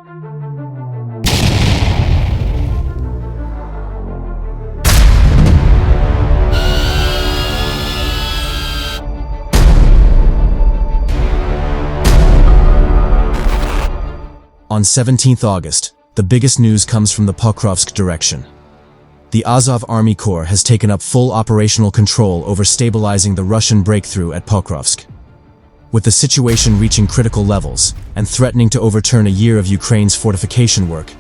On 17th August, the biggest news comes from the Pokrovsk direction. The Azov Army Corps has taken up full operational control over stabilizing the Russian breakthrough at Pokrovsk. With the situation reaching critical levels and threatening to overturn a year of Ukraine's fortification work,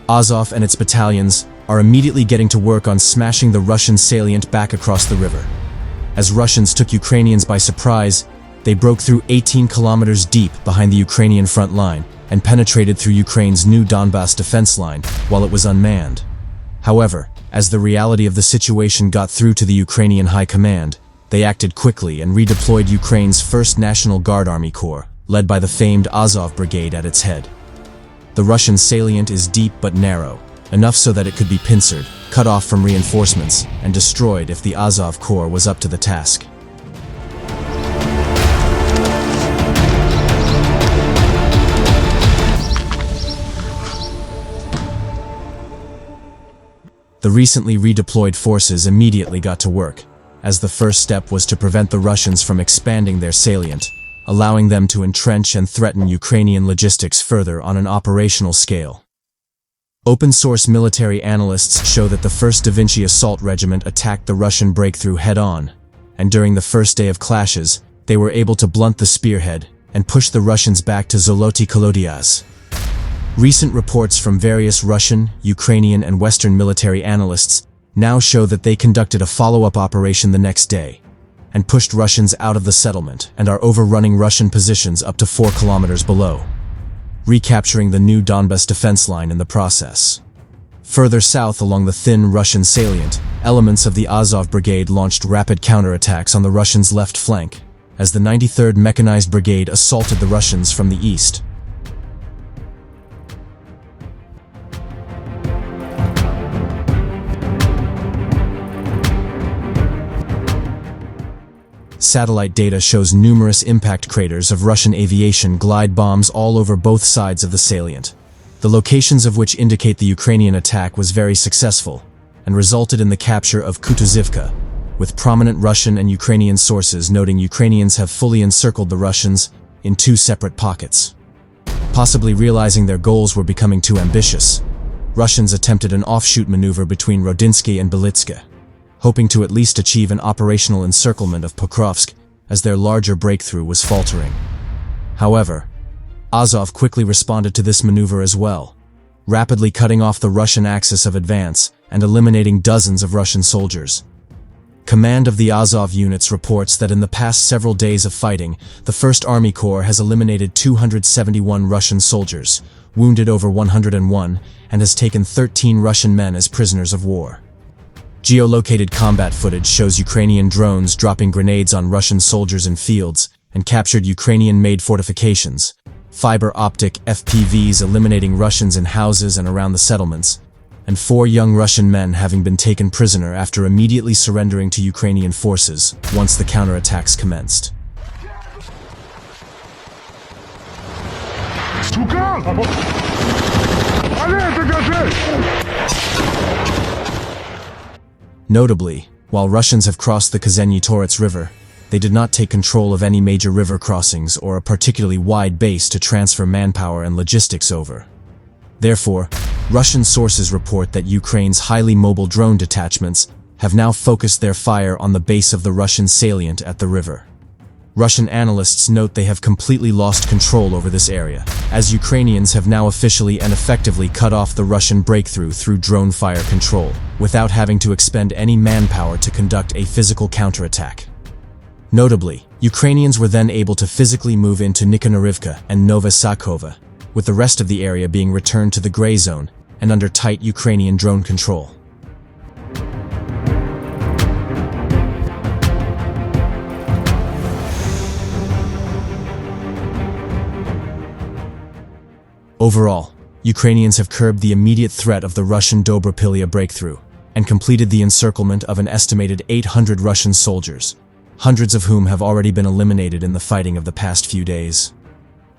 Azov and its battalions are immediately getting to work on smashing the Russian salient back across the river. As Russians took Ukrainians by surprise, they broke through 18 kilometers deep behind the Ukrainian front line and penetrated through Ukraine's new Donbas defense line while it was unmanned. However, as the reality of the situation got through to the Ukrainian High Command, they acted quickly and redeployed Ukraine's 1st National Guard Army Corps, led by the famed Azov Brigade at its head. The Russian salient is deep but narrow, enough so that it could be pincered, cut off from reinforcements, and destroyed if the Azov Corps was up to the task. The recently redeployed forces immediately got to work, as the first step was to prevent the Russians from expanding their salient, allowing them to entrench and threaten Ukrainian logistics further on an operational scale. Open-source military analysts show that the 1st Da Vinci Assault Regiment attacked the Russian breakthrough head-on, and during the first day of clashes, they were able to blunt the spearhead and push the Russians back to Zoloty Kolodiaz. Recent reports from various Russian, Ukrainian, and Western military analysts now show that they conducted a follow-up operation the next day and pushed Russians out of the settlement and are overrunning Russian positions up to 4 kilometers below, recapturing the new Donbas defense line in the process. Further south along the thin Russian salient, elements of the Azov Brigade launched rapid counterattacks on the Russians' left flank, as the 93rd Mechanized Brigade assaulted the Russians from the east. Satellite data shows numerous impact craters of Russian aviation glide bombs all over both sides of the salient, the locations of which indicate the Ukrainian attack was very successful and resulted in the capture of Kutuzivka, with prominent Russian and Ukrainian sources noting Ukrainians have fully encircled the Russians in 2 separate pockets. Possibly realizing their goals were becoming too ambitious, Russians attempted an offshoot maneuver between Rodinsky and Belitska, hoping to at least achieve an operational encirclement of Pokrovsk as their larger breakthrough was faltering. However, Azov quickly responded to this maneuver as well, rapidly cutting off the Russian axis of advance and eliminating dozens of Russian soldiers. Command of the Azov units reports that in the past several days of fighting, the 1st Army Corps has eliminated 271 Russian soldiers, wounded over 101, and has taken 13 Russian men as prisoners of war. Geolocated combat footage shows Ukrainian drones dropping grenades on Russian soldiers in fields and captured Ukrainian-made fortifications, fiber optic FPVs eliminating Russians in houses and around the settlements, and 4 young Russian men having been taken prisoner after immediately surrendering to Ukrainian forces once the counterattacks commenced. Notably, while Russians have crossed the Kazeny Torets River, they did not take control of any major river crossings or a particularly wide base to transfer manpower and logistics over. Therefore, Russian sources report that Ukraine's highly mobile drone detachments have now focused their fire on the base of the Russian salient at the river. Russian analysts note they have completely lost control over this area, as Ukrainians have now officially and effectively cut off the Russian breakthrough through drone fire control, without having to expend any manpower to conduct a physical counterattack. Notably, Ukrainians were then able to physically move into Nikhanarivka and Nova Sakova, with the rest of the area being returned to the gray zone and under tight Ukrainian drone control. Overall, Ukrainians have curbed the immediate threat of the Russian Dobropilya breakthrough and completed the encirclement of an estimated 800 Russian soldiers, hundreds of whom have already been eliminated in the fighting of the past few days.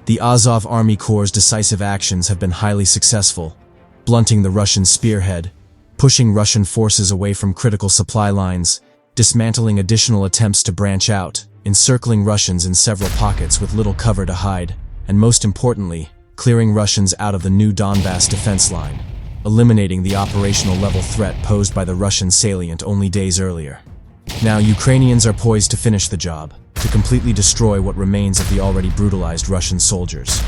The Azov Army Corps' decisive actions have been highly successful, blunting the Russian spearhead, pushing Russian forces away from critical supply lines, dismantling additional attempts to branch out, encircling Russians in several pockets with little cover to hide, and most importantly, clearing Russians out of the new Donbass defense line, eliminating the operational level threat posed by the Russian salient only days earlier. Now Ukrainians are poised to finish the job, to completely destroy what remains of the already brutalized Russian soldiers.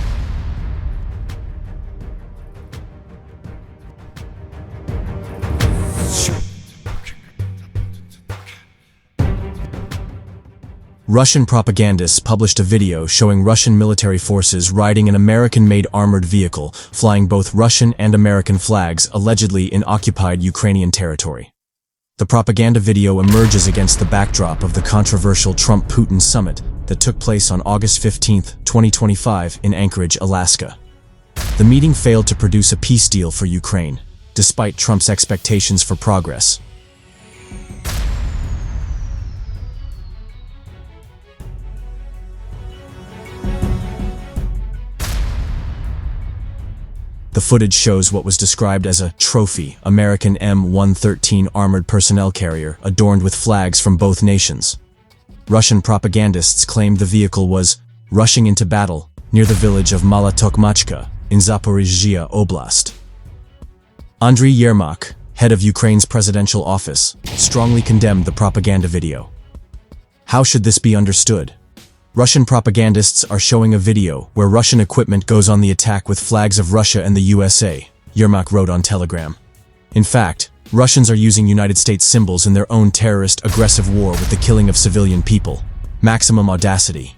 Russian propagandists published a video showing Russian military forces riding an American-made armored vehicle, flying both Russian and American flags, allegedly in occupied Ukrainian territory. The propaganda video emerges against the backdrop of the controversial Trump-Putin summit that took place on August 15, 2025 in Anchorage, Alaska. The meeting failed to produce a peace deal for Ukraine, despite Trump's expectations for progress. The footage shows what was described as a trophy American M113 armored personnel carrier adorned with flags from both nations. Russian propagandists claimed the vehicle was rushing into battle near the village of Mala Tokmachka in Zaporizhzhia Oblast. Andriy Yermak, head of Ukraine's presidential office, strongly condemned the propaganda video. How should this be understood? Russian propagandists are showing a video where Russian equipment goes on the attack with flags of Russia and the USA, Yermak wrote on Telegram. In fact, Russians are using United States symbols in their own terrorist, aggressive war with the killing of civilian people. Maximum audacity.